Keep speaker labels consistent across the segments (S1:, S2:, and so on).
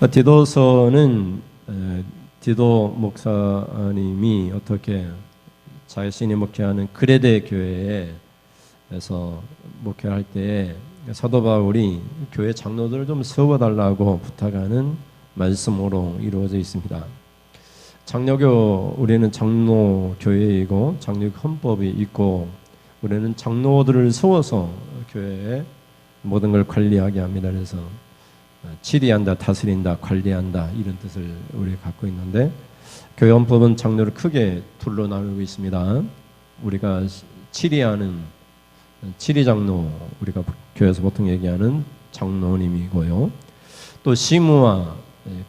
S1: 디도서는 디도 목사님이 어떻게 자신이 목회하는 그레데 교회에서 목회할 때 사도 바울이 교회 장로들을 좀 세워달라고 부탁하는 말씀으로 이루어져 있습니다. 장로교, 우리는 장로 교회이고 장로 헌법이 있고 우리는 장로들을 세워서 교회에 모든 걸 관리하게 합니다. 그래서 치리한다, 다스린다, 관리한다 이런 뜻을 우리가 갖고 있는데 교회 헌법은 장로를 크게 둘로 나누고 있습니다. 우리가 치리하는 치리장로, 우리가 교회에서 보통 얘기하는 장로님이고요. 또 시무와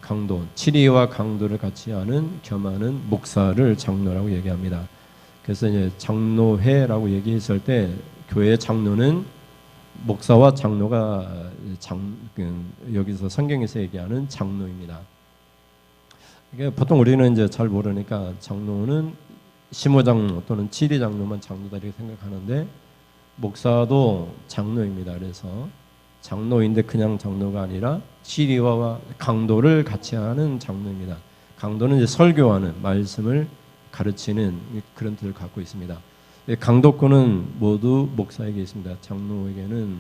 S1: 강도, 치리와 강도를 같이 하는 겸하는 목사를 장로라고 얘기합니다. 그래서 이제 장로회라고 얘기했을 때 교회의 장로는 목사와 장로가 여기서 성경에서 얘기하는 장로입니다. 보통 우리는 이제 잘 모르니까 장로는 시무장로 또는 치리장로만 장로다 이렇게 생각하는데 목사도 장로입니다. 그래서 장로인데 그냥 장로가 아니라 치리와 강도를 같이 하는 장로입니다. 강도는 이제 설교하는 말씀을 가르치는 그런 뜻을 갖고 있습니다. 강도권은 모두 목사에게 있습니다. 장로에게는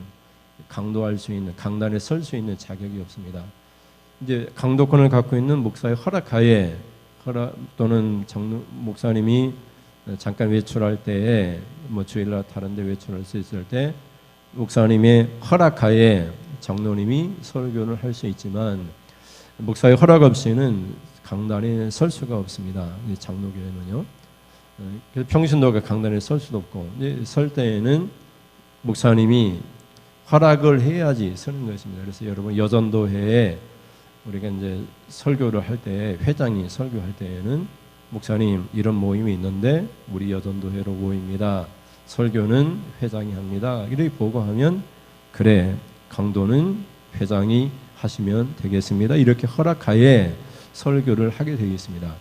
S1: 강도할 수 있는, 강단에 설 수 있는 자격이 없습니다. 이제 강도권을 갖고 있는 목사의 허락하에 또는 목사님이 잠깐 외출할 때에 뭐 주일날 다른데 외출할 수 있을 때 목사님의 허락하에 장로님이 설교를 할 수 있지만 목사의 허락 없이는 강단에 설 수가 없습니다. 장로교회는요. 평신도가 강단에 설 수도 없고 설 때에는 목사님이 허락을 해야지 서는 것입니다. 그래서 여러분 여전도회에 우리가 이제 설교를 할 때 회장이 설교할 때에는 목사님 이런 모임이 있는데 우리 여전도회로 모입니다. 설교는 회장이 합니다. 이렇게 보고하면 그래 강도는 회장이 하시면 되겠습니다. 이렇게 허락하에 설교를 하게 되겠습니다.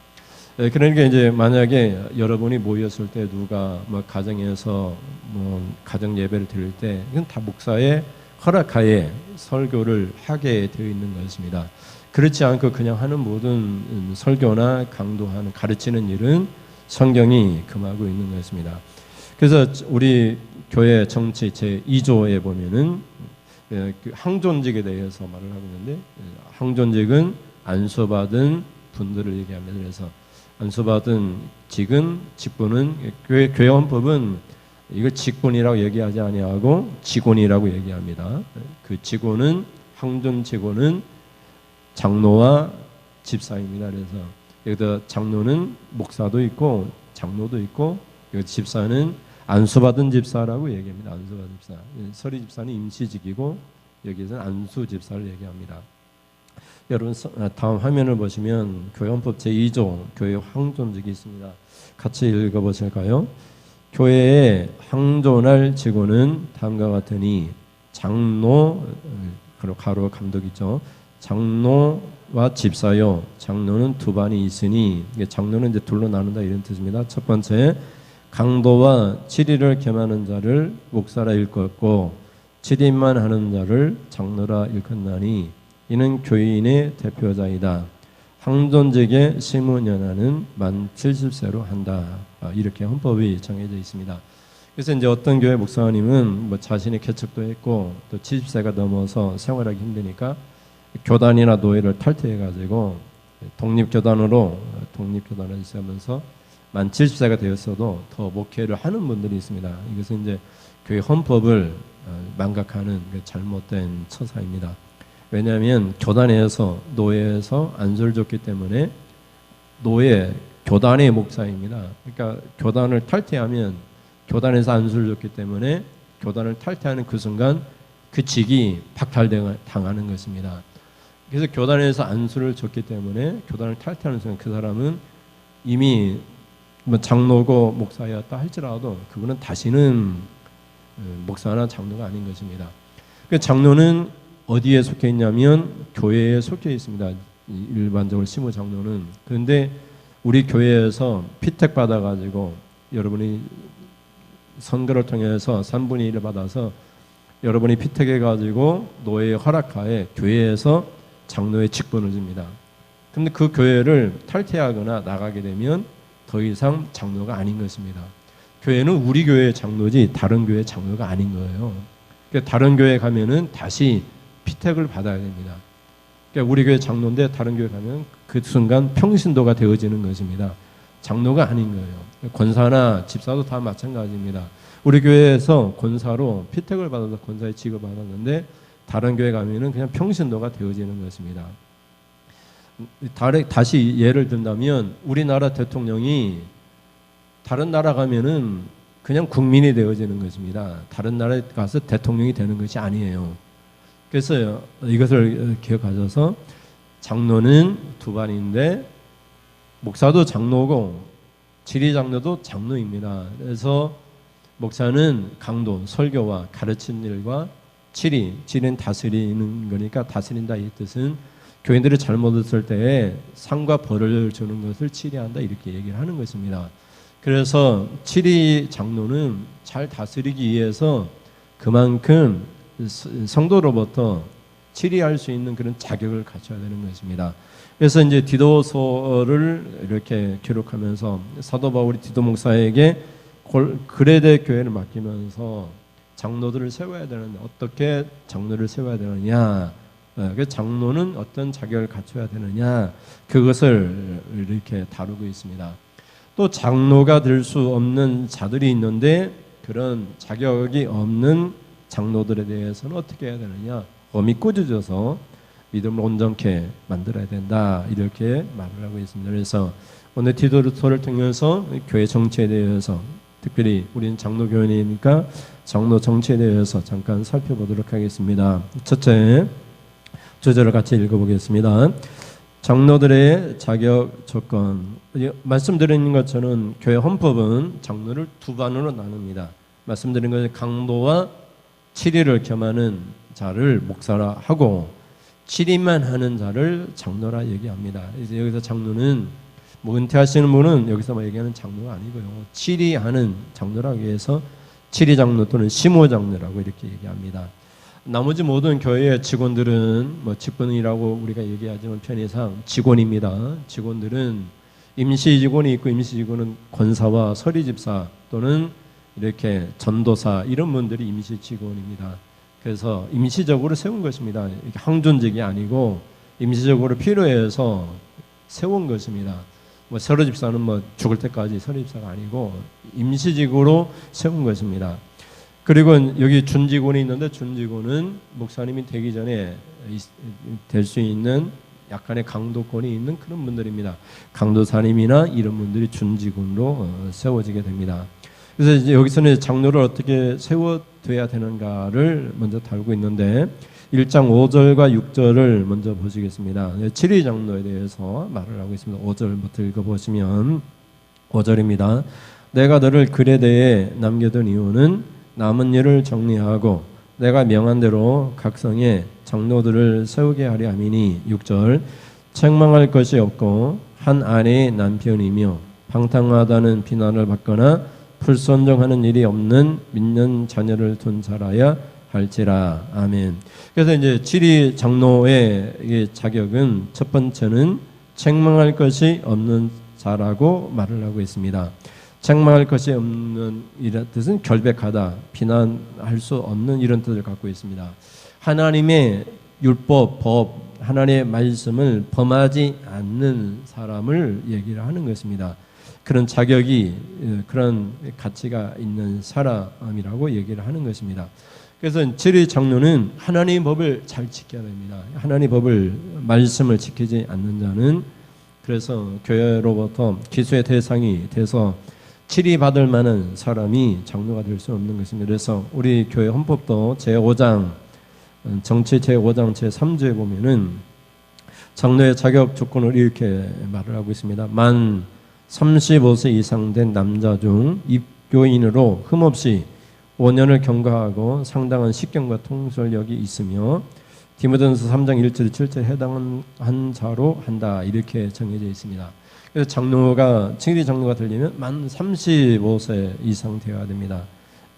S1: 그러니까 이제 만약에 여러분이 모였을 때 누가 뭐 가정에서 뭐 가정 예배를 드릴 때 이건 다 목사의 허락하에 설교를 하게 되어 있는 것입니다. 그렇지 않고 그냥 하는 모든 설교나 강도하는 가르치는 일은 성경이 금하고 있는 것입니다. 그래서 우리 교회 정치 제2조에 보면은 항존직에 대해서 말을 하고 있는데 항존직은 안수받은 분들을 얘기합니다. 그래서 안수받은 직분은 교회 헌법은 이걸 직분이라고 얘기하지 아니하고 직원이라고 얘기합니다. 그 직원은 항존 직원은 장로와 집사입니다. 그래서 여기다 장로는 목사도 있고 장로도 있고 여기 집사는 안수받은 집사라고 얘기합니다. 안수받은 집사. 서리 집사는 임시직이고 여기서는 안수 집사를 얘기합니다. 여러분 다음 화면을 보시면 교회 헌법 제2조 교회 항존직이 있습니다. 같이 읽어보실까요? 교회에 항존할 직원은 다음과 같으니 장로 가로 감독이죠. 장로와 집사요. 장로는 두 반이 있으니 장로는 이제 둘로 나눈다 이런 뜻입니다. 첫 번째 강도와 치리를 겸하는 자를 목사라 일컫고 치리만 하는 자를 장로라 일컫나니 이는 교인의 대표자이다. 항존직의 시무년하는 만 70세로 한다. 이렇게 헌법이 정해져 있습니다. 그래서 이제 어떤 교회 목사님은 뭐 자신이 개척도 했고 또 70세가 넘어서 생활하기 힘드니까 교단이나 노예를 탈퇴해가지고 독립교단으로 있으면서 만 70세가 되었어도 더 목회를 하는 분들이 있습니다. 이것은 이제 교회 헌법을 망각하는 잘못된 처사입니다. 왜냐하면 교단에서 노예에서 안수를 줬기 때문에 교단의 목사입니다. 그러니까 교단을 탈퇴하면 교단에서 안수를 줬기 때문에 교단을 탈퇴하는 그 순간 그 직이 박탈당하는 것입니다. 그래서 교단에서 안수를 줬기 때문에 교단을 탈퇴하는 순간 그 사람은 이미 뭐 장로고 목사였다 할지라도 그분은 다시는 목사나 장로가 아닌 것입니다. 그 장로는 어디에 속해 있냐면 교회에 속해 있습니다. 일반적으로 시무 장로는. 그런데 우리 교회에서 피택 받아가지고 여러분이 선거를 통해서 3분의 1을 받아서 여러분이 피택해가지고 노예의 허락하에 교회에서 장로의 직분을 줍니다. 근데 그 교회를 탈퇴하거나 나가게 되면 더 이상 장로가 아닌 것입니다. 교회는 우리 교회의 장로지 다른 교회의 장로가 아닌 거예요. 그러니까 다른 교회 가면은 다시 피택을 받아야 됩니다. 그러니까 우리 교회 장로인데 다른 교회 가면 그 순간 평신도가 되어지는 것입니다. 장로가 아닌 거예요. 권사나 집사도 다 마찬가지입니다. 우리 교회에서 권사로 피택을 받아서 권사의 직을 받았는데 다른 교회 가면은 그냥 평신도가 되어지는 것입니다. 다시 예를 든다면 우리나라 대통령이 다른 나라 가면은 그냥 국민이 되어지는 것입니다. 다른 나라에 가서 대통령이 되는 것이 아니에요. 그래서 이것을 기억하셔서 장로는 두 반인데 목사도 장로고 지리장로도 장로입니다. 그래서 목사는 강도, 설교와 가르치는 일과 지리는 다스리는 거니까 다스린다 이 뜻은 교인들이 잘못했을 때에 상과 벌을 주는 것을 치리한다 이렇게 얘기를 하는 것입니다. 그래서 치리 장로는 잘 다스리기 위해서 그만큼 성도로부터 치리할 수 있는 그런 자격을 갖춰야 되는 것입니다. 그래서 이제 디도서를 이렇게 기록하면서 사도 바울이 디도 목사에게 그레데 교회를 맡기면서 장로들을 세워야 되는데 어떻게 장로를 세워야 되느냐, 그 장로는 어떤 자격을 갖춰야 되느냐 그것을 이렇게 다루고 있습니다. 또 장로가 될 수 없는 자들이 있는데 그런 자격이 없는 장로들에 대해서는 어떻게 해야 되느냐, 엄히 꾸짖어서 믿음을 온전케 만들어야 된다 이렇게 말을 하고 있습니다. 그래서 오늘 디도서를 통해서 교회 정치에 대해서 특별히 우리는 장로 교인이니까 장로 정치에 대해서 잠깐 살펴보도록 하겠습니다. 첫째 주제를 같이 읽어보겠습니다. 장로들의 자격 조건. 말씀드린 것처럼 교회 헌법은 장로를 두 반으로 나눕니다. 말씀드린 것은 강도와 치리를 겸하는 자를 목사라 하고 치리만 하는 자를 장로라 얘기합니다. 이제 여기서 장로는 뭐 은퇴하시는 분은 여기서 뭐 얘기하는 장로가 아니고요. 치리하는 장로라고 해서 치리 장로 또는 시모 장로라고 이렇게 얘기합니다. 나머지 모든 교회의 직원들은 뭐 직분이라고 우리가 얘기하지만 편의상 직원입니다. 직원들은 임시 직원이 있고 임시 직원은 권사와 서리집사 또는 이렇게 전도사 이런 분들이 임시 직원입니다. 그래서 임시적으로 세운 것입니다. 항존직이 아니고 임시적으로 필요해서 세운 것입니다. 뭐 서리집사는 뭐 죽을 때까지 서리집사가 아니고 임시직으로 세운 것입니다. 그리고 여기 준직원이 있는데 준직원은 목사님이 되기 전에 될 수 있는 약간의 강도권이 있는 그런 분들입니다. 강도사님이나 이런 분들이 준직원으로 세워지게 됩니다. 그래서 이제 여기서는 장로를 어떻게 세워둬야 되는가를 먼저 다루고 있는데 1장 5절과 6절을 먼저 보시겠습니다. 7위 장로에 대해서 말을 하고 있습니다. 5절부터 읽어보시면 5절입니다. 내가 너를 그레데에 남겨둔 이유는 남은 일을 정리하고 내가 명한 대로 각성에 장로들을 세우게 하려 함이니 6절 책망할 것이 없고 한 아내의 남편이며 방탕하다는 비난을 받거나 불순종하는 일이 없는 믿는 자녀를 둔 자라야 할지라. 아멘. 그래서 이제 지리 장로의 자격은 첫 번째는 책망할 것이 없는 자라고 말을 하고 있습니다. 책망할 것이 없는 이런 뜻은 결백하다, 비난할 수 없는 이런 뜻을 갖고 있습니다. 하나님의 율법, 법, 하나님의 말씀을 범하지 않는 사람을 얘기를 하는 것입니다. 그런 자격이, 그런 가치가 있는 사람이라고 얘기를 하는 것입니다. 그래서 지리 장로는 하나님의 법을 잘 지켜야 됩니다. 하나님의 법을, 말씀을 지키지 않는 자는 그래서 교회로부터 기수의 대상이 돼서 치리받을 만한 사람이 장로가 될 수 없는 것입니다. 그래서 우리 교회 헌법도 제5장 정치 제5장 제3조에 보면은 장로의 자격 조건을 이렇게 말을 하고 있습니다. 만 35세 이상 된 남자 중 입교인으로 흠없이 5년을 경과하고 상당한 식견과 통솔력이 있으며 디모데전서 3장 1절 7절에 해당한 자로 한다 이렇게 정해져 있습니다. 그래서 장로가 칭리 장로가 되려면 만 35세 이상 되어야 됩니다.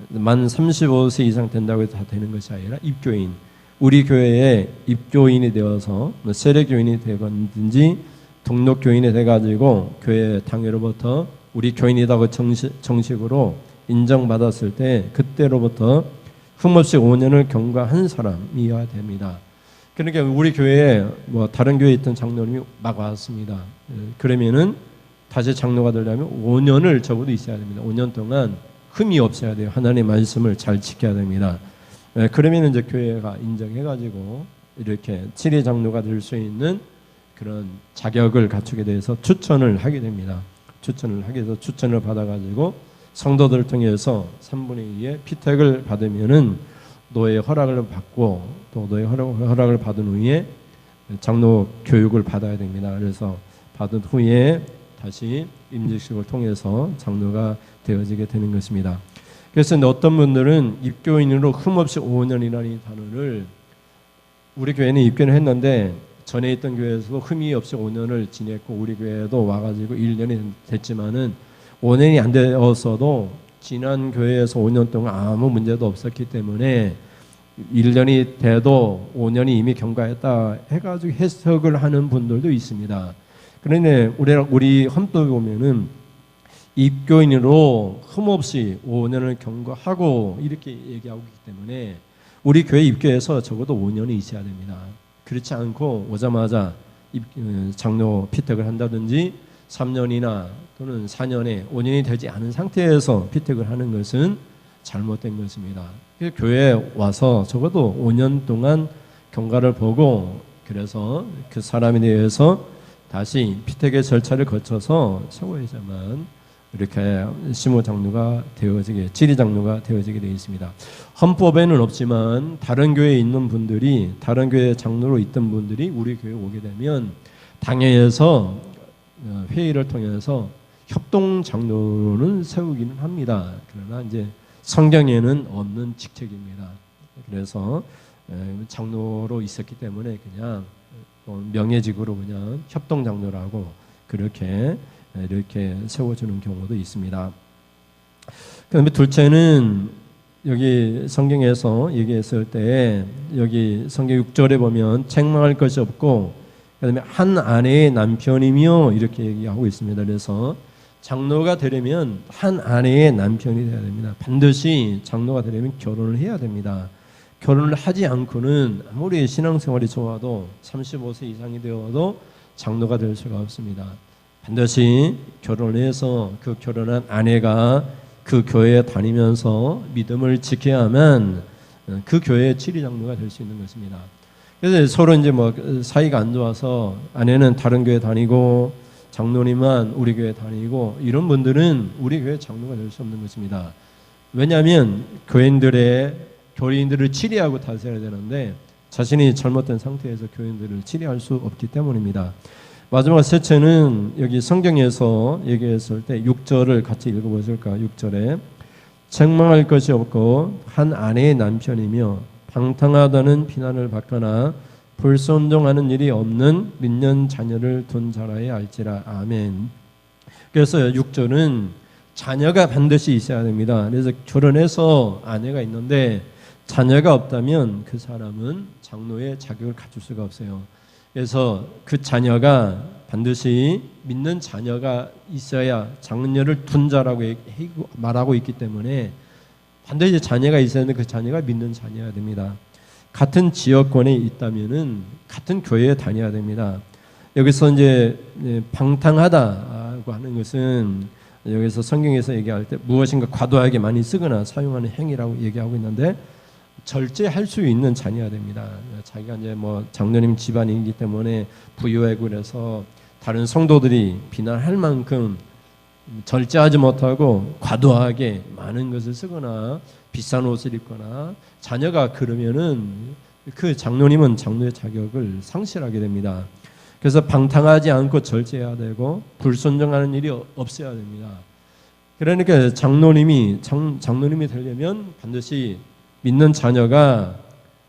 S1: 만 35세 이상 된다고 해서 다 되는 것이 아니라 입교인 우리 교회에 입교인이 되어서 세례교인이 되건든지 등록교인이 돼가지고 교회 당회로부터 우리 교인이라고 정식으로 인정받았을 때 그때로부터 흠없이 5년을 경과한 사람이어야 됩니다. 그러니까 우리 교회에 뭐 다른 교회에 있던 장로님이 막 왔습니다. 그러면은 다시 장로가 되려면 5년을 적어도 있어야 됩니다. 5년 동안 흠이 없어야 돼요. 하나님의 말씀을 잘 지켜야 됩니다. 그러면 이제 교회가 인정해가지고 이렇게 7위 장로가 될 수 있는 그런 자격을 갖추게 돼서 추천을 하게 됩니다. 추천을 하게 돼서 추천을 받아가지고 성도들을 통해서 3분의 2의 피택을 받으면은 노예 허락을 받고 또 노예 허락을 받은 후에 장로 교육을 받아야 됩니다. 그래서 받은 후에 다시 임직식을 통해서 장로가 되어지게 되는 것입니다. 그래서 어떤 분들은 입교인으로 흠없이 5년이라는 단어를 우리 교회는 입교를 했는데 전에 있던 교회에서도 흠이 없이 5년을 지냈고 우리 교회에도 와가지고 1년이 됐지만은 5년이 안 되었어도 지난 교회에서 5년 동안 아무 문제도 없었기 때문에 1년이 돼도 5년이 이미 경과했다 해가지고 해석을 하는 분들도 있습니다. 그런데 우리 헌법에 보면은 입교인으로 흠없이 5년을 경과하고 이렇게 얘기하고 있기 때문에 우리 교회 입교해서 적어도 5년이 있어야 됩니다. 그렇지 않고 오자마자 장로 피택을 한다든지 3년이나 또는 4년에 5년이 되지 않은 상태에서 피택을 하는 것은 잘못된 것입니다. 교회에 와서 적어도 5년 동안 경과를 보고 그래서 그 사람에 대해서 다시 피택의 절차를 거쳐서 세워야지만 이렇게 시모 장로가 되어지게, 지리 장로가 되어지게 되어 있습니다. 헌법에는 없지만 다른 교회에 있는 분들이, 다른 교회 장로로 있던 분들이 우리 교회에 오게 되면 당회에서 회의를 통해서 협동 장로는 세우기는 합니다. 그러나 이제 성경에는 없는 직책입니다. 그래서 장로로 있었기 때문에 그냥 명예직으로 그냥 협동 장로라고 그렇게 이렇게 세워주는 경우도 있습니다. 그다음에 둘째는 여기 성경에서 얘기했을 때 여기 성경 6절에 보면 책망할 것이 없고 그다음에 한 아내의 남편이며 이렇게 얘기하고 있습니다. 그래서 장로가 되려면 한 아내의 남편이 되어야 됩니다. 반드시 장로가 되려면 결혼을 해야 됩니다. 결혼을 하지 않고는 아무리 신앙생활이 좋아도 35세 이상이 되어도 장로가 될 수가 없습니다. 반드시 결혼해서 그 결혼한 아내가 그 교회에 다니면서 믿음을 지켜야만 그 교회의 지리 장로가 될 수 있는 것입니다. 그래서 서로 이제 뭐 사이가 안 좋아서 아내는 다른 교회 다니고 장로님만 우리 교회 다니고 이런 분들은 우리 교회 장로가 될 수 없는 것입니다. 왜냐하면 교인들을 치리하고 다스려야 되는데 자신이 잘못된 상태에서 교인들을 치리할 수 없기 때문입니다. 마지막 셋째는 여기 성경에서 얘기했을 때 6절을 같이 읽어보실까? 6절에 책망할 것이 없고 한 아내의 남편이며 방탕하다는 비난을 받거나 불순종하는 일이 없는 믿는 자녀를 둔 자라야 알지라. 아멘. 그래서 6절은 자녀가 반드시 있어야 됩니다. 그래서 결혼해서 아내가 있는데 자녀가 없다면 그 사람은 장로의 자격을 갖출 수가 없어요. 그래서 그 자녀가 반드시 믿는 자녀가 있어야 장녀를 둔 자라고 말하고 있기 때문에 반드시 자녀가 있어야 하는데 그 자녀가 믿는 자녀여야 됩니다. 같은 지역권에 있다면은 같은 교회에 다녀야 됩니다. 여기서 이제 방탕하다고 하는 것은 여기서 성경에서 얘기할 때 무엇인가 과도하게 많이 쓰거나 사용하는 행위라고 얘기하고 있는데 절제할 수 있는 자녀가 됩니다. 자기가 이제 뭐 장로님 집안이기 때문에 부유하고 그래서 다른 성도들이 비난할 만큼 절제하지 못하고 과도하게 많은 것을 쓰거나 비싼 옷을 입거나 자녀가 그러면은 그 장로님은 장로의 자격을 상실하게 됩니다. 그래서 방탕하지 않고 절제해야 되고 불순종하는 일이 없어야 됩니다. 그러니까 장로님이 되려면 반드시 믿는 자녀가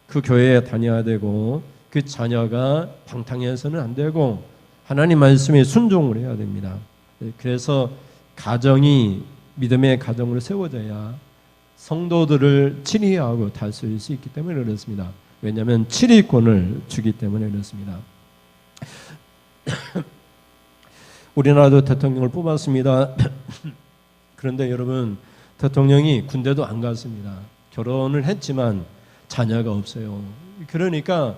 S1: 그 교회에 다녀야 되고 그 자녀가 방탕해서는 안 되고 하나님 말씀에 순종을 해야 됩니다. 그래서 가정이 믿음의 가정으로 세워져야 성도들을 치리하고 다스릴 수 있기 때문에 그렇습니다. 왜냐하면 치리권을 주기 때문에 그렇습니다. 우리나라도 대통령을 뽑았습니다. 그런데 여러분, 대통령이 군대도 안 갔습니다. 결혼을 했지만 자녀가 없어요. 그러니까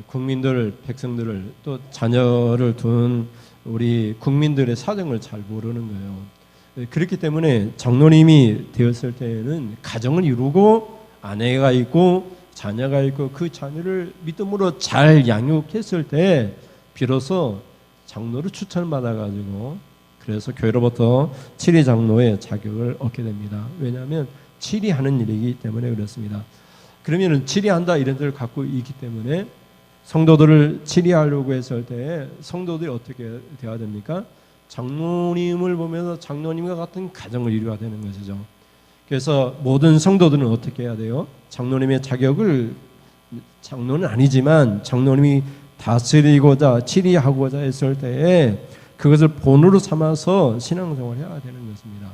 S1: 국민들, 백성들을, 또 자녀를 둔 우리 국민들의 사정을 잘 모르는 거예요. 그렇기 때문에 장로님이 되었을 때에는 가정을 이루고 아내가 있고 자녀가 있고 그 자녀를 믿음으로 잘 양육했을 때 비로소 장로를 추천받아가지고, 그래서 교회로부터 치리 장로의 자격을 얻게 됩니다. 왜냐하면 치리하는 일이기 때문에 그렇습니다. 그러면은 치리한다 이런 데를 갖고 있기 때문에 성도들을 치리하려고 했을 때 성도들이 어떻게 돼야 됩니까? 장로님을 보면서 장로님과 같은 가정을 이루어야 되는 것이죠. 그래서 모든 성도들은 어떻게 해야 돼요? 장로님의 자격을, 장로는 아니지만 장로님이 다스리고자 치리하고자 했을 때에 그것을 본으로 삼아서 신앙생활을 해야 되는 것입니다.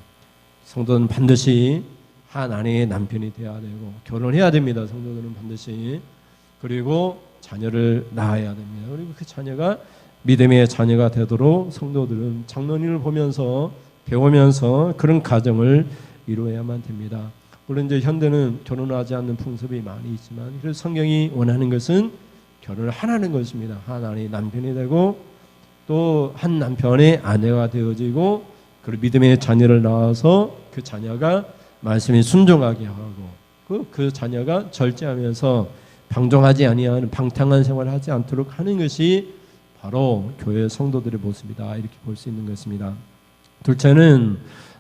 S1: 성도는 반드시 한 아내의 남편이 돼야 되고 결혼해야 됩니다. 성도들은 반드시. 그리고 자녀를 낳아야 됩니다. 그리고 그 자녀가 믿음의 자녀가 되도록 성도들은 장로님을 보면서 배우면서 그런 가정을 이루어야만 됩니다. 물론 이제 현대는 결혼하지 않는 풍습이 많이 있지만, 그래서 성경이 원하는 것은 결혼을 하라는 것입니다. 한 아내의 남편이 되고 또 한 남편의 아내가 되어지고, 그리고 믿음의 자녀를 낳아서 그 자녀가 말씀에 순종하게 하고 그 자녀가 절제하면서 방종하지 아니하는 방탕한 생활을 하지 않도록 하는 것이 바로 교회 성도들의 모습이다, 이렇게 볼 수 있는 것입니다. 둘째는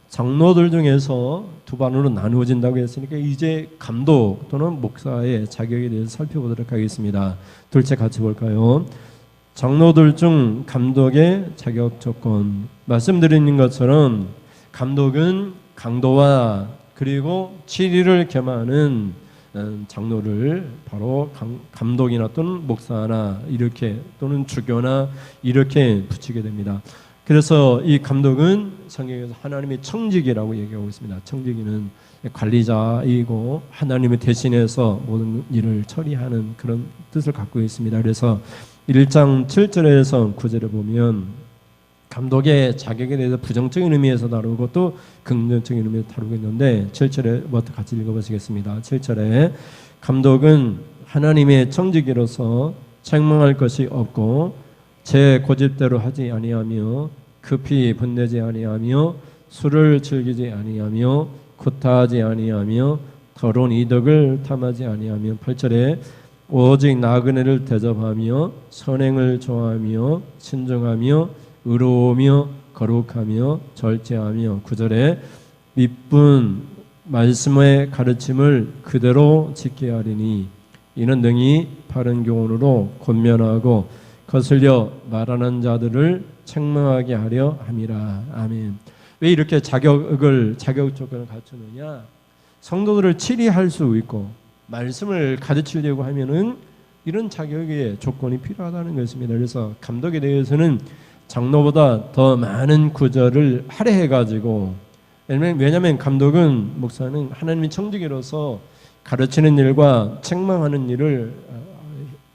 S1: 장로들 중에서 두 반으로 나누어진다고 했으니까 이제 감독 또는 목사의 자격에 대해서 살펴보도록 하겠습니다. 둘째 같이 볼까요? 장로들 중 감독의 자격 조건. 말씀드리는 것처럼 감독은 강도와 그리고 치리를 겸하는 장로를 바로 감독이나 또는 목사나 이렇게, 또는 주교나 이렇게 붙이게 됩니다. 그래서 이 감독은 성경에서 하나님의 청지기라고 얘기하고 있습니다. 청지기는 관리자이고 하나님을 대신해서 모든 일을 처리하는 그런 뜻을 갖고 있습니다. 그래서 1장 7절에서 9절에 보면 감독의 자격에 대해서 부정적인 의미에서 다루고 또 긍정적인 의미에서 다루고 있는데, 7절에부터 같이 읽어보시겠습니다. 7절에 감독은 하나님의 청지기로서 책망할 것이 없고 제 고집대로 하지 아니하며 급히 분내지 아니하며 술을 즐기지 아니하며 구타하지 아니하며 더러운 이덕을 탐하지 아니하며, 8절에 오직 나그네를 대접하며 선행을 좋아하며 신중하며 의로우며 거룩하며 절제하며, 9절에 믿분 말씀의 가르침을 그대로 지켜야 하리니 이는 능히 바른 교훈으로 권면하고 거슬려 말하는 자들을 책망하게 하려 함이라. 아멘. 왜 이렇게 자격 조건을 갖추느냐? 성도들을 치리할 수 있고 말씀을 가르치려고 하면은 이런 자격의 조건이 필요하다는 것입니다. 그래서 감독에 대해서는 장로보다 더 많은 구절을 할애해가지고, 왜냐하면 감독은, 목사는 하나님의 청지기로서 가르치는 일과 책망하는 일을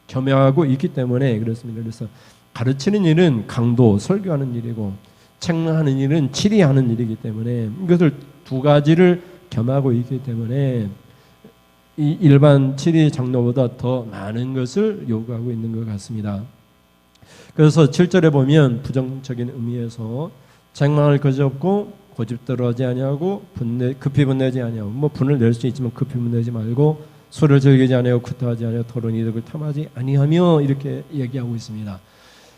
S1: 겸하고 있기 때문에 그렇습니다. 그래서 가르치는 일은 강도, 설교하는 일이고 책망하는 일은 치리하는 일이기 때문에 이것을 두 가지를 겸하고 있기 때문에 이 일반 치리 장로보다 더 많은 것을 요구하고 있는 것 같습니다. 그래서 7절에 보면 부정적인 의미에서 책망할 것이 없고 고집대로 하지 아니하고 급히 분내지 아니하고, 분을 낼 수 있지만 급히 분내지 말고 술을 즐기지 아니하고 구타하지 아니하고 더러운 이득을 탐하지 아니하며, 이렇게 얘기하고 있습니다.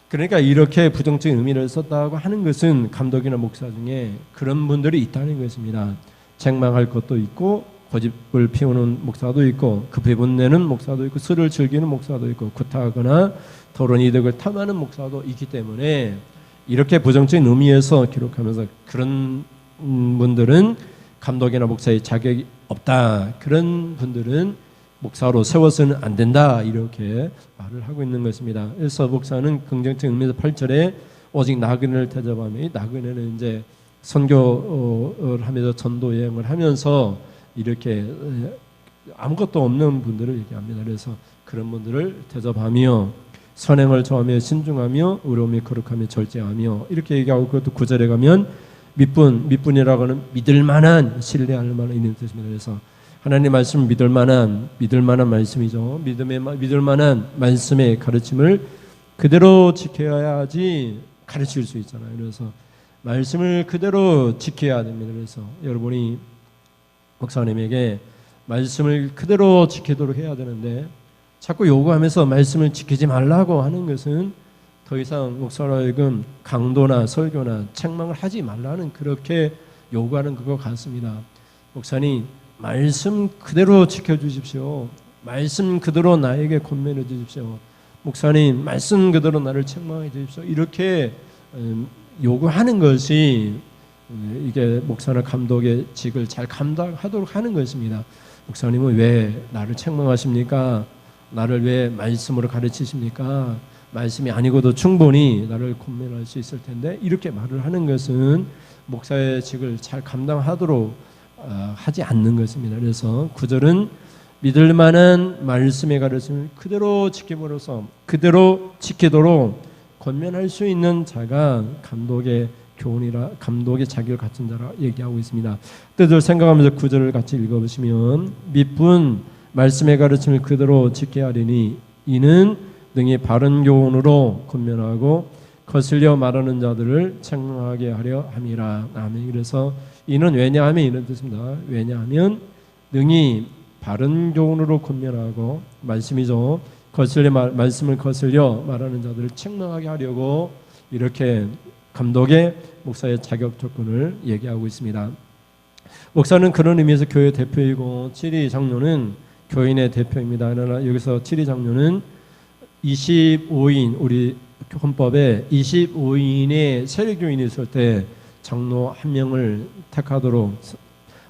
S1: 그러니까 이렇게 부정적인 의미를 썼다고 하는 것은 감독이나 목사 중에 그런 분들이 있다는 것입니다. 책망할 것도 있고 고집을 피우는 목사도 있고 급히 분내는 목사도 있고 술을 즐기는 목사도 있고 구타하거나 더러운 이득을 탐하는 목사도 있기 때문에 이렇게 부정적인 의미에서 기록하면서 그런 분들은 감독이나 목사의 자격이 없다, 그런 분들은 목사로 세워서는 안 된다, 이렇게 말을 하고 있는 것입니다. 그래서 목사는 긍정적인 의미에서 8절에 오직 나그네를 대접하며, 이 나그네는 이제 선교를 하면서 전도 여행을 하면서 이렇게 아무것도 없는 분들을 얘기합니다. 그래서 그런 분들을 대접하며 선행을 좋아하며 신중하며 의로움이 거룩하며 절제하며 이렇게 얘기하고 그것도 9절에 가면 밑분이라고 하는 믿을 만한 신뢰할 만한 이런 뜻입니다. 그래서 하나님 말씀 믿을 만한 말씀이죠. 믿을 만한 말씀의 가르침을 그대로 지켜야지 가르칠 수 있잖아요. 그래서 말씀을 그대로 지켜야 됩니다. 그래서 여러분이 목사님에게 말씀을 그대로 지키도록 해야 되는데 자꾸 요구하면서 말씀을 지키지 말라고 하는 것은 더 이상 목사로 하여금 강도나 설교나 책망을 하지 말라는 그렇게 요구하는 것 같습니다. 목사님 말씀 그대로 지켜주십시오. 말씀 그대로 나에게 권면해 주십시오. 목사님 말씀 그대로 나를 책망해 주십시오. 이렇게 요구하는 것이 이게 목사나 감독의 직을 잘 감당하도록 하는 것입니다. 목사님은 왜 나를 책망하십니까? 나를 왜 말씀으로 가르치십니까? 말씀이 아니고도 충분히 나를 권면할 수 있을 텐데 이렇게 말을 하는 것은 목사의 직을 잘 감당하도록 하지 않는 것입니다. 그래서 9절은 믿을 만한 말씀의 가르침을 그대로 지킴으로써 그대로 지키도록 권면할 수 있는 자가 감독의 자격을 갖춘 자라 얘기하고 있습니다. 뜻을 생각하면서 9절을 같이 읽어보시면 밑분 말씀의 가르침을 그대로 지켜야 하리니 이는 능히 바른 교훈으로 권면하고 거슬려 말하는 자들을 책망하게 하려 함이라. 아멘. 그래서 이는 왜냐하면 이런 뜻입니다. 왜냐하면 능히 바른 교훈으로 권면하고 말씀이죠. 말씀을 거슬려 말하는 자들을 책망하게 하려고 이렇게 감독의 목사의 자격 조건을 얘기하고 있습니다. 목사는 그런 의미에서 교회 대표이고 7위 장로는 교인의 대표입니다. 그러나 여기서 7위 장로는 25인 우리 헌법에 25인의 세례교인이 있을 때 장로 한 명을 택하도록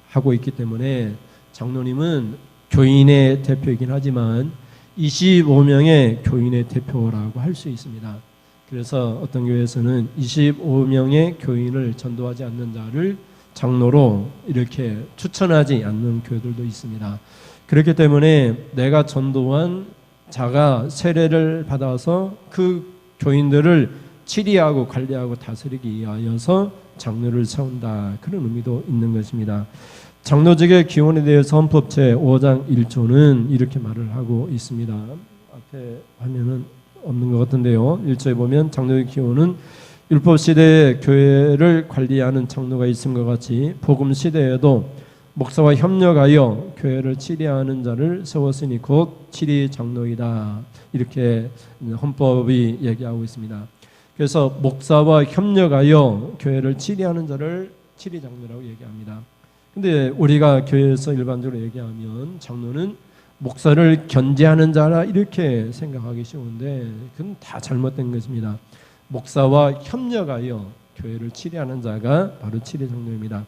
S1: 하고 있기 때문에 장로님은 교인의 대표이긴 하지만 25명의 교인의 대표라고 할 수 있습니다. 그래서 어떤 교회에서는 25명의 교인을 전도하지 않는 자를 장로로 이렇게 추천하지 않는 교회들도 있습니다. 그렇기 때문에 내가 전도한 자가 세례를 받아서 그 교인들을 치리하고 관리하고 다스리기 위하여서 장로를 세운다. 그런 의미도 있는 것입니다. 장로직의 기원에 대해서 헌법 제5장 1조는 이렇게 말을 하고 있습니다. 앞에 화면은 없는 것 같은데요. 1조에 보면 장로의 기원은 율법 시대에 교회를 관리하는 장로가 있음과 같이 복음 시대에도 목사와 협력하여 교회를 치리하는 자를 세웠으니 곧 치리 장로이다. 이렇게 헌법이 얘기하고 있습니다. 그래서 목사와 협력하여 교회를 치리하는 자를 치리 장로라고 얘기합니다. 근데 우리가 교회에서 일반적으로 얘기하면 장로는 목사를 견제하는 자라 이렇게 생각하기 쉬운데 그건 다 잘못된 것입니다. 목사와 협력하여 교회를 치리하는 자가 바로 치리 장로입니다.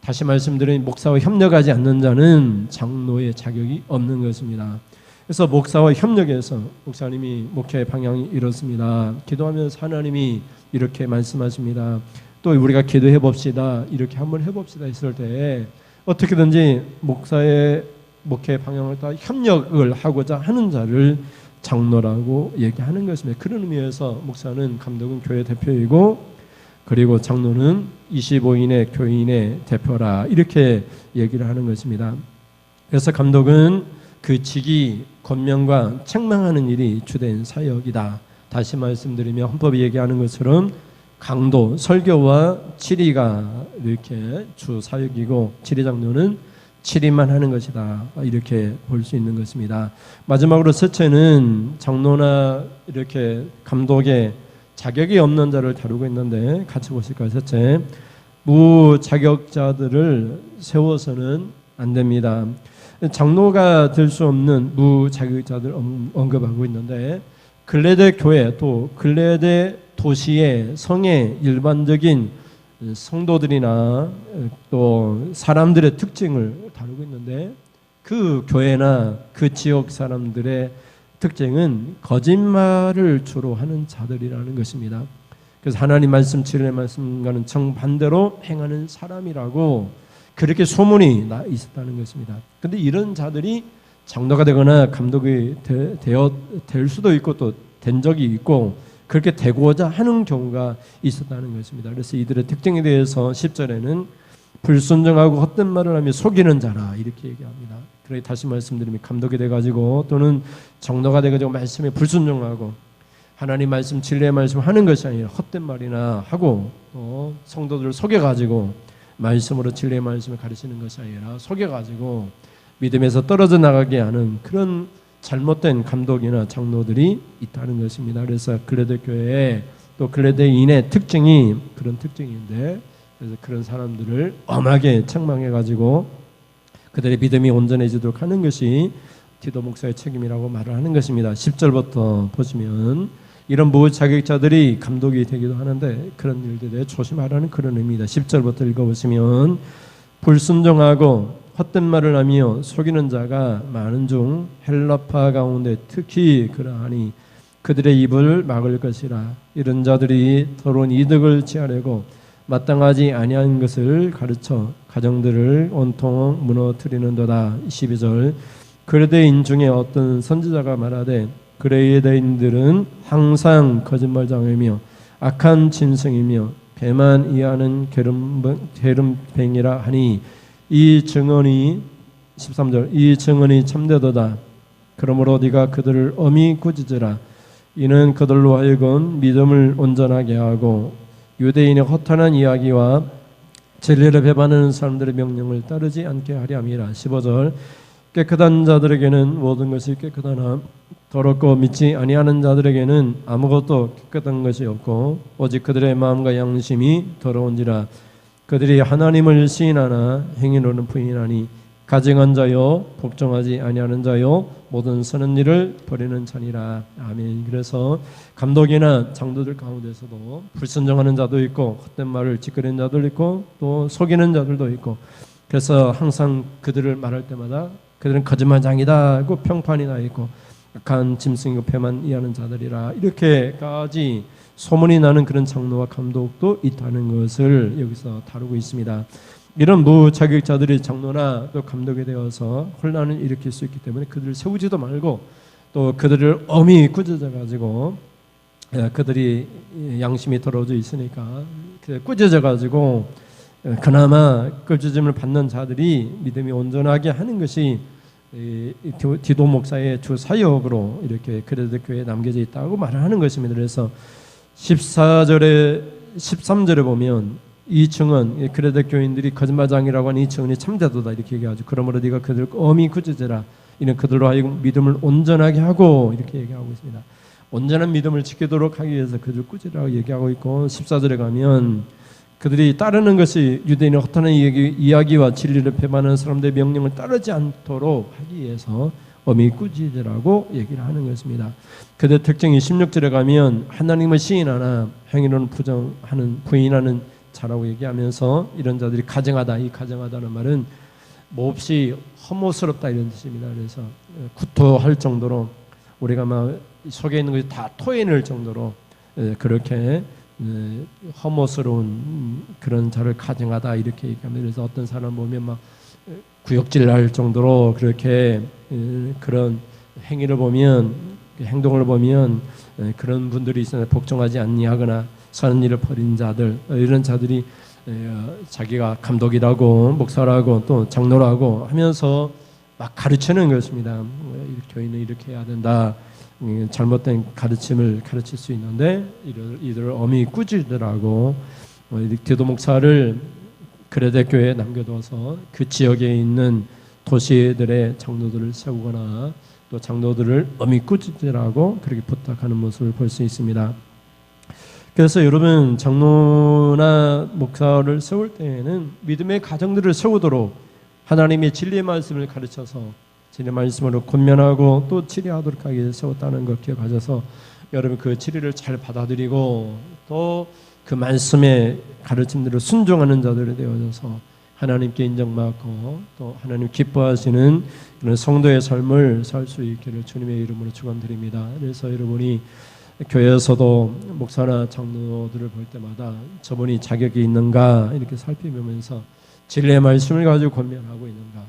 S1: 다시 말씀드리니 목사와 협력하지 않는 자는 장로의 자격이 없는 것입니다. 그래서 목사와 협력해서 목사님이 목회 방향이 이렇습니다. 기도하면서 하나님이 이렇게 말씀하십니다. 또 우리가 기도해 봅시다. 이렇게 한번 해봅시다 했을 때 어떻게든지 목사의 목회 방향을 다 협력을 하고자 하는 자를 장로라고 얘기하는 것입니다. 그런 의미에서 목사는 감독은 교회 대표이고 그리고 장로는 25인의 교인의 대표라 이렇게 얘기를 하는 것입니다. 그래서 감독은 그 직이 권면과 책망하는 일이 주된 사역이다. 다시 말씀드리면 헌법이 얘기하는 것처럼 강도, 설교와 치리가 이렇게 주 사역이고 치리 장로는 치리만 하는 것이다. 이렇게 볼 수 있는 것입니다. 마지막으로 셋째는 장로나 이렇게 감독의 자격이 없는 자를 다루고 있는데 같이 보실까요? 셋째, 무자격자들을 세워서는 안 됩니다. 장로가 될 수 없는 무자격자들 언급하고 있는데 근래대 교회 또 근래대 도시의 성의 일반적인 성도들이나 또 사람들의 특징을 다루고 있는데 그 교회나 그 지역 사람들의 특징은 거짓말을 주로 하는 자들이라는 것입니다. 그래서 하나님 말씀, 진리의 말씀과는 정반대로 행하는 사람이라고 그렇게 소문이 나 있었다는 것입니다. 그런데 이런 자들이 장로가 되거나 감독이 될 수도 있고 또 된 적이 있고 그렇게 되고자 하는 경우가 있었다는 것입니다. 그래서 이들의 특징에 대해서 10절에는 불순종하고 헛된 말을 하며 속이는 자라 이렇게 얘기합니다. 그러니 다시 말씀드리면 감독이 돼가지고 또는 장로가 돼가지고 말씀에 불순종하고 하나님 말씀 진리의 말씀 하는 것이 아니라 헛된 말이나 하고 또 성도들을 속여가지고 말씀으로 진리의 말씀을 가르치는 것이 아니라 속여가지고 믿음에서 떨어져 나가게 하는 그런 잘못된 감독이나 장로들이 있다는 것입니다. 그래서 글레데 교회에 또 글레데인의 특징이 그런 특징인데 그래서 그런 사람들을 엄하게 책망해가지고 그들의 믿음이 온전해지도록 하는 것이 디도 목사의 책임이라고 말을 하는 것입니다. 10절부터 보시면 이런 무자격자들이 감독이 되기도 하는데 그런 일들에 조심하라는 그런 의미입니다. 10절부터 읽어보시면 불순종하고 헛된 말을 하며 속이는 자가 많은 중 헬라파 가운데 특히 그러하니 그들의 입을 막을 것이라. 이런 자들이 더러운 이득을 취하려고 마땅하지 아니한 것을 가르쳐 가정들을 온통 무너뜨리는도다. 12절 그레데인 중에 어떤 선지자가 말하되 그레데인들은 항상 거짓말장이며 악한 짐승이며 배만 이하는 게름뱅이라 하니 이 증언이 13절 이 증언이 참되도다. 그러므로 네가 그들을 엄히 꾸짖으라. 이는 그들로 하여금 믿음을 온전하게 하고 유대인의 허탄한 이야기와 진리를 배반하는 사람들의 명령을 따르지 않게 하려 함이라. 15절 깨끗한 자들에게는 모든 것이 깨끗하나 더럽고 믿지 아니하는 자들에게는 아무것도 깨끗한 것이 없고 오직 그들의 마음과 양심이 더러운지라. 그들이 하나님을 시인하나 행위로는 부인하니 가증한 자요 복종하지 아니하는 자요 모든 선한 일을 버리는 자니라. 아멘. 그래서 감독이나 장로들 가운데서도 불순종하는 자도 있고 헛된 말을 찌끄리는 자도 있고 또 속이는 자들도 있고 그래서 항상 그들을 말할 때마다 그들은 거짓말장이다 하고 평판이 나 있고 악한 짐승이고 배만 이하는 자들이라 이렇게까지 소문이 나는 그런 장로와 감독도 있다는 것을 여기서 다루고 있습니다. 이런 무자격자들이 장로나 또 감독이 되어서 혼란을 일으킬 수 있기 때문에 그들을 세우지도 말고 또 그들을 엄히 꾸짖어 가지고 그들이 양심이 더러워져 있으니까 꾸짖어 가지고 그나마 꾸짖음을 받는 자들이 믿음이 온전하게 하는 것이 디도 목사의 주 사역으로 이렇게 그레데 교회에 남겨져 있다고 말을 하는 것입니다. 그래서 14절에 13절에 보면 이 증언 그레데 교인들이 거짓말장이라고 하는 이 증언이 참되도다 이렇게 얘기하죠. 그러므로 네가 그들을 엄히 꾸짖으라. 이는 그들로 하여금 믿음을 온전하게 하고 이렇게 얘기하고 있습니다. 온전한 믿음을 지키도록 하기 위해서 그들을 꾸짖으라고 얘기하고 있고 14절에 가면 그들이 따르는 것이 유대인의 허탄한 이야기와 진리를 배반하는 사람들의 명령을 따르지 않도록 하기 위해서 엄히 꾸짖으라고 얘기를 하는 것입니다. 그들의 특징이 16절에 가면 하나님을 시인하나 행위로는 부인하는 자라고 얘기하면서 이런 자들이 가증하다. 이 가증하다는 말은 몹시 혐오스럽다 이런 뜻입니다. 그래서 구토할 정도로 우리가 막 속에 있는 것이 다 토해낼 정도로 그렇게 혐오스러운 그런 자를 가증하다 이렇게 얘기합니다. 그래서 어떤 사람 보면 막 구역질할 정도로 그렇게 그런 행위를 보면 행동을 보면 그런 분들이 있어요. 복종하지 아니하거나 선한 일을 버린 자들 이런 자들이 자기가 감독이라고 목사라고 또 장로라고 하면서 막 가르치는 것입니다. 교인은 이렇게 해야 된다. 잘못된 가르침을 가르칠 수 있는데 이들을 엄히 꾸짖으라고 디도 목사를 그레데 교회에 남겨둬서 그 지역에 있는 도시들의 장로들을 세우거나 또 장로들을 엄히 꾸짖으라고 그렇게 부탁하는 모습을 볼 수 있습니다. 그래서 여러분 장로나 목사를 세울 때에는 믿음의 가정들을 세우도록 하나님의 진리의 말씀을 가르쳐서 진리의 말씀으로 권면하고 또 치리하도록 하기 위해서 세웠다는 것 기억하셔서 여러분 그 치리를 잘 받아들이고 또 그 말씀의 가르침대로 순종하는 자들이 되어져서 하나님께 인정받고 또 하나님 기뻐하시는 그런 성도의 삶을 살 수 있기를 주님의 이름으로 축원드립니다. 그래서 여러분이 교회에서도 목사나 장로들을 볼 때마다 저분이 자격이 있는가 이렇게 살피면서 진리의 말씀을 가지고 권면하고 있는가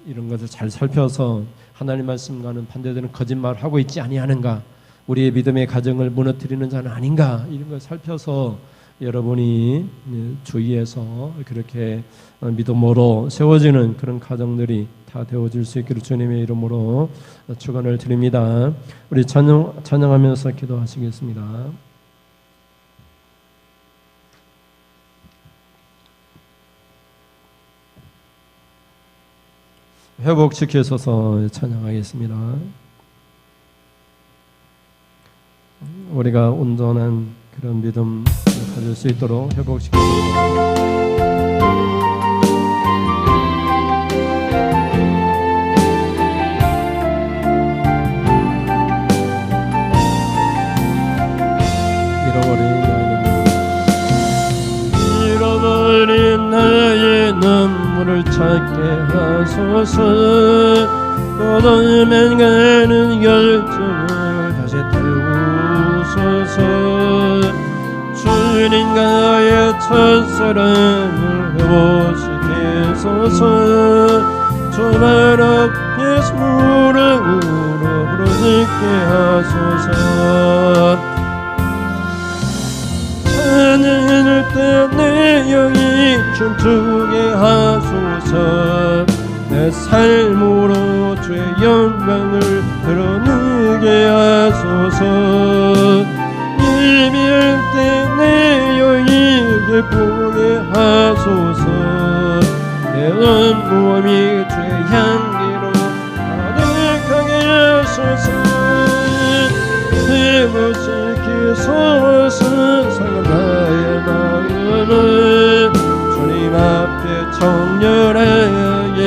S1: 이런 것을 잘 살펴서 하나님 말씀과는 반대되는 거짓말을 하고 있지 아니하는가, 우리의 믿음의 가정을 무너뜨리는 자는 아닌가, 이런 걸 살펴서 여러분이 주의해서 그렇게 믿음으로 세워지는 그런 가정들이 다 되어질 수 있기를 주님의 이름으로 축원을 드립니다. 우리 찬양하면서 기도하시겠습니다. 회복시키소서 찬양하겠습니다. 우리가 온전한 그런 믿음 가질 수 있도록 회복시키소서. 잃어버린 나의 눈물을 찾게 하소서. 떠나면 가는 열정을 다시 태우소서. 주님과의 첫사랑을 회복시키소서. 주말 앞에서 무릎으로 부르짖게 하소서. 찬양할 때 내 영이 춤추게 하소서. 내 삶으로 주의 영광을 드러내게 하소서. 예배할 때 내 영이 기쁘게 하소서. 내 온 몸이 주의 향기로 가득하게 하소서. 회복시키소서. 상한 나의 마음을 주님 앞에 정결하게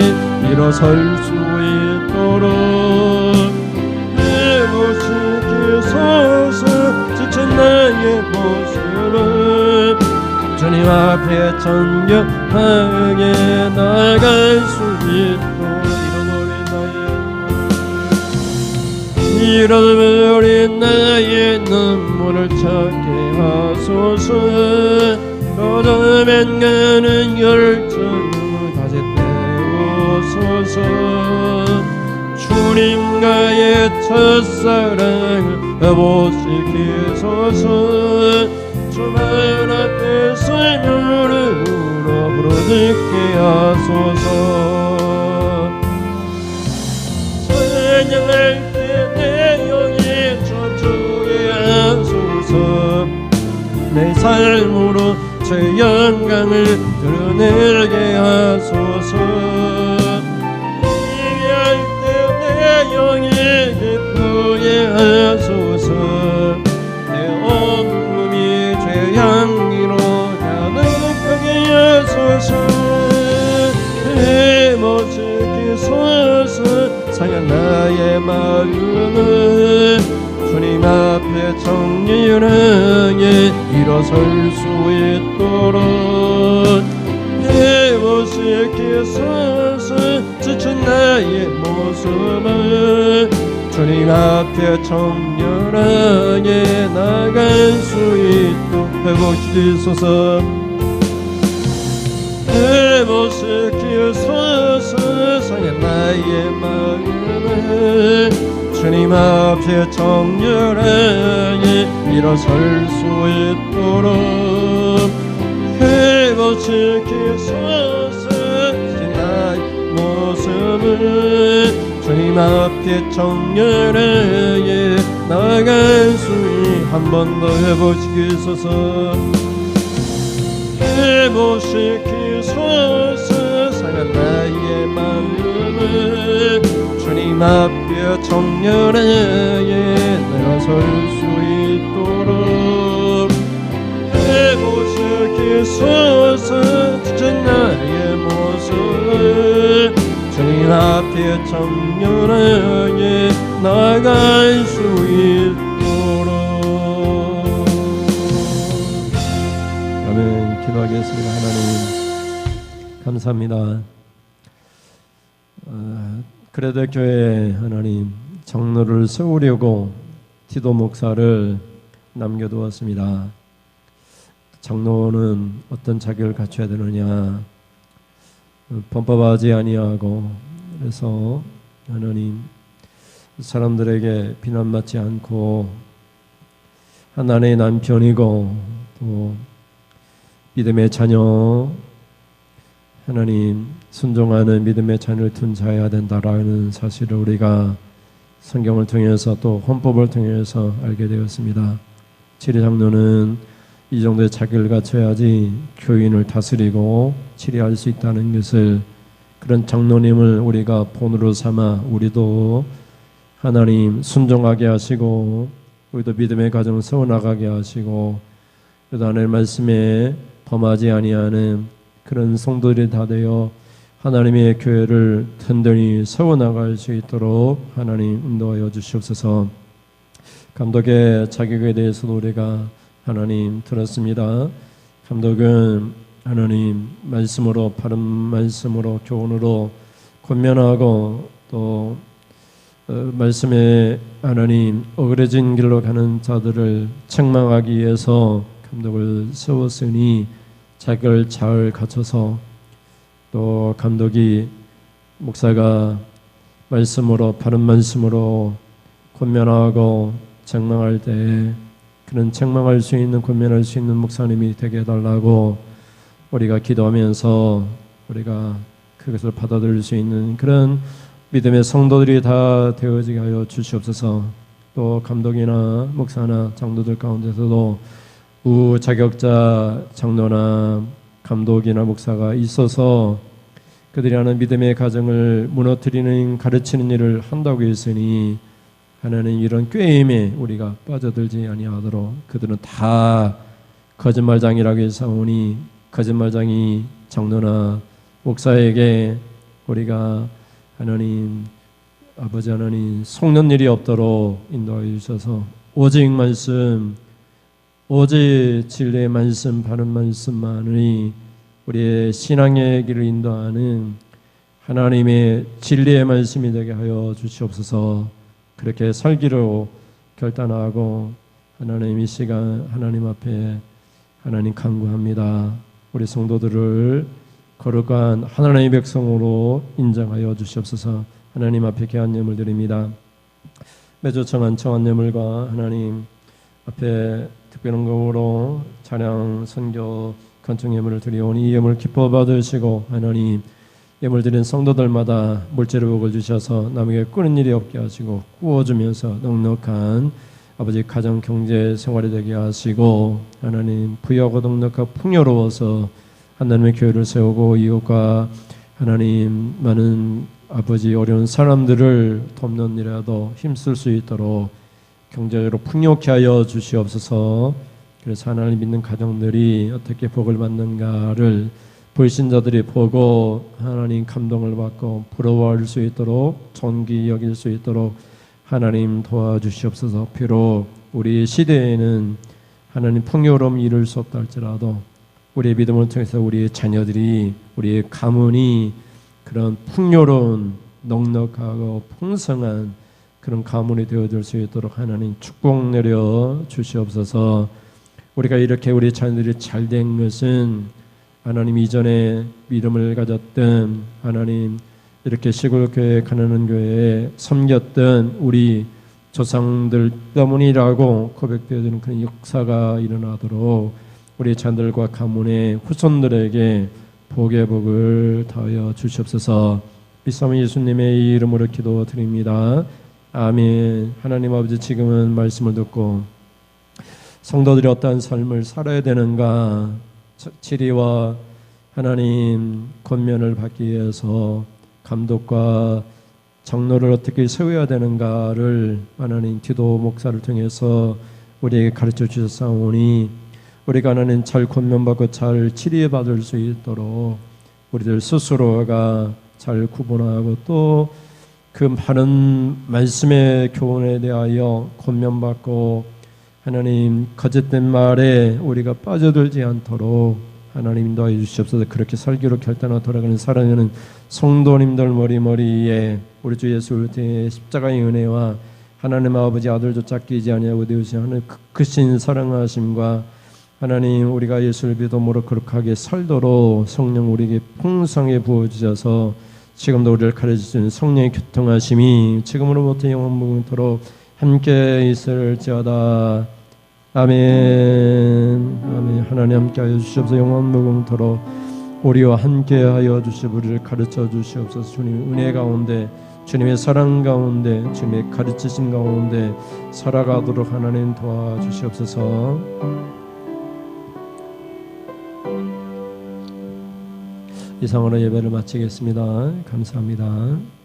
S1: 일어설 수 있도록 회복시키소서. 지친 나의 모습을 주님 앞에 정결하게 나아갈 수 있도록 잃어버린 나의 눈물을 찾게 하소서. 떠나면 가는 열정을 다시 태우소서. 주님과의 첫사랑을 회복시키소서. 주말 앞에서 무릎으로 부르짖게 하소서. 찬양할 내 영이 춤추게 하소서. 내 삶으로 주의 영광을 드러내게 하소서. 예배할 때 내 영이 기쁘게 하소서. 내 온몸이 주의 향기로 가득하게 하소서. 회복시키소서. 상한 나의 마음을 주님 앞에 정결하게 일어설 수 있도록 회복시키소서. 지친 나의 모습을 주님 앞에 정결하게 나갈 수 있도록 회복시키소서. 회복시키소서. 상한 나의 마음을 주님 앞에 정결하게 일어설 수 있도록 회복시키소서. 지친 나의 모습을 주님 앞에 정결하게 나아갈 수 있도록 한 번 더 회복시키소서. 회복시키소서. 상한 나의 마음을 주님 앞에 정결하게 일어설 수 있도록 회복시키소서. 지친 나의 모습을 주님 앞에 정결하게 나아갈 수 있도록. 아멘. 기도하겠습니다. 하나님 감사합니다. 그래도 교회 하나님 장로를 세우려고 티도 목사를 남겨두었습니다. 장로는 어떤 자격을 갖춰야 되느냐? 범법하지 아니하고, 그래서 하나님 사람들에게 비난받지 않고 하나님의 남편이고 또 믿음의 자녀, 하나님 순종하는 믿음의 자녀를 둔 자여야 된다라는 사실을 우리가 성경을 통해서 또 헌법을 통해서 알게 되었습니다. 치리장로는 이 정도의 자격을 갖춰야지 교인을 다스리고 치리할 수 있다는 것을, 그런 장로님을 우리가 본으로 삼아 우리도 하나님 순종하게 하시고 우리도 믿음의 가정을 세워나가게 하시고 또 하나님의 말씀에 범하지 아니하는 그런 성도들이 다 되어 하나님의 교회를 든든히 세워나갈 수 있도록 하나님 인도하여 주시옵소서. 감독의 자격에 대해서도 우리가 하나님 들었습니다. 감독은 하나님 말씀으로, 바른 말씀으로, 교훈으로 권면하고 또 말씀에 하나님 어그러진 길로 가는 자들을 책망하기 위해서 감독을 세웠으니 자격을 잘 갖춰서, 또 감독이 목사가 말씀으로, 바른 말씀으로 권면하고 책망할 때 그런 책망할 수 있는, 권면할 수 있는 목사님이 되게 해달라고 우리가 기도하면서 우리가 그것을 받아들일 수 있는 그런 믿음의 성도들이 다 되어지게 하여 주시옵소서. 또 감독이나 목사나 장로들 가운데서도 우자격자 장로나 감독이나 목사가 있어서 그들이 하는 믿음의 가정을 무너뜨리는, 가르치는 일을 한다고 했으니 하나님 이런 꾀임에 우리가 빠져들지 아니하도록, 그들은 다 거짓말장이라고 해서오니 거짓말장이 장로나 목사에게 우리가 하나님 아버지 하나님 속는 일이 없도록 인도하여 주셔서 오직 말씀, 오직 진리의 말씀, 바른 말씀만이 우리의 신앙의 길을 인도하는 하나님의 진리의 말씀이 되게 하여 주시옵소서. 그렇게 살기로 결단하고 하나님 이 시간 하나님 앞에 하나님 간구합니다. 우리 성도들을 거룩한 하나님의 백성으로 인정하여 주시옵소서. 하나님 앞에 귀한 예물 드립니다. 매주 청한 예물과 하나님 앞에 특별한 공으로 찬양, 선교, 간청 예물을 드리오니 이 예물 기뻐 받으시고 하나님 예물 드린 성도들마다 물질의 복을 주셔서 남에게 꾸는 일이 없게 하시고 꾸어주면서 넉넉한 아버지 가정 경제 생활이 되게 하시고 하나님 부유하고 넉넉하고 풍요로워서 하나님의 교회를 세우고 이웃과 하나님 많은 아버지 어려운 사람들을 돕는 일에도 힘쓸 수 있도록 경제적으로 풍요케 하여 주시옵소서. 그래서 하나님 믿는 가정들이 어떻게 복을 받는가를 불신자들이 보고 하나님 감동을 받고 부러워할 수 있도록, 존귀 여길 수 있도록 하나님 도와주시옵소서. 비록 우리 시대에는 하나님 풍요로움 이룰 수 없다 할지라도 우리의 믿음을 통해서 우리의 자녀들이, 우리의 가문이 그런 풍요로운 넉넉하고 풍성한 그런 가문이 되어줄 수 있도록 하나님 축복 내려 주시옵소서. 우리가 이렇게 우리 자녀들이 잘된 것은 하나님 이전에 믿음을 가졌던, 하나님 이렇게 시골교회, 가난한 교회에 섬겼던 우리 조상들 때문이라고 고백되어지는 그런 역사가 일어나도록 우리 자녀들과 가문의 후손들에게 복의 복을 더하여 주시옵소서. 믿사오니 예수님의 이름으로 기도드립니다. 아멘. 하나님 아버지, 지금은 말씀을 듣고 성도들이 어떠한 삶을 살아야 되는가, 치리와 하나님 권면을 받기 위해서 감독과 장로를 어떻게 세워야 되는가를 하나님 디도 목사를 통해서 우리에게 가르쳐 주셨사오니 우리가 하나님 잘 권면받고 잘 치리받을 수 있도록 우리들 스스로가 잘 구분하고 또 그 바른 말씀의 교훈에 대하여 권면받고 하나님 거짓된 말에 우리가 빠져들지 않도록 하나님 인도하여 주시옵소서. 그렇게 살기로 결단하고 돌아가는 사랑하는 성도님들 머리머리에 우리 주 예수 그리스도의 십자가의 은혜와 하나님 아버지 아들조차 끼지 아니하고 되우신 하나님 크신 사랑하심과 하나님, 우리가 예수를 믿음으로 거룩하게 살도록 성령 우리에게 풍성히 부어주셔서 지금도 우리를 가르치시는 성령의 교통하심이 지금으로부터 영원토록 함께 있을지어다. 아멘. 아멘. 하나님 함께하여 주시옵소서. 영원토록 우리와 함께하여 주시고 우리를 가르쳐 주시옵소서. 주님의 은혜 가운데, 주님의 사랑 가운데, 주님의 가르치심 가운데 살아가도록 하나님 도와주시옵소서. 이상으로 예배를 마치겠습니다. 감사합니다.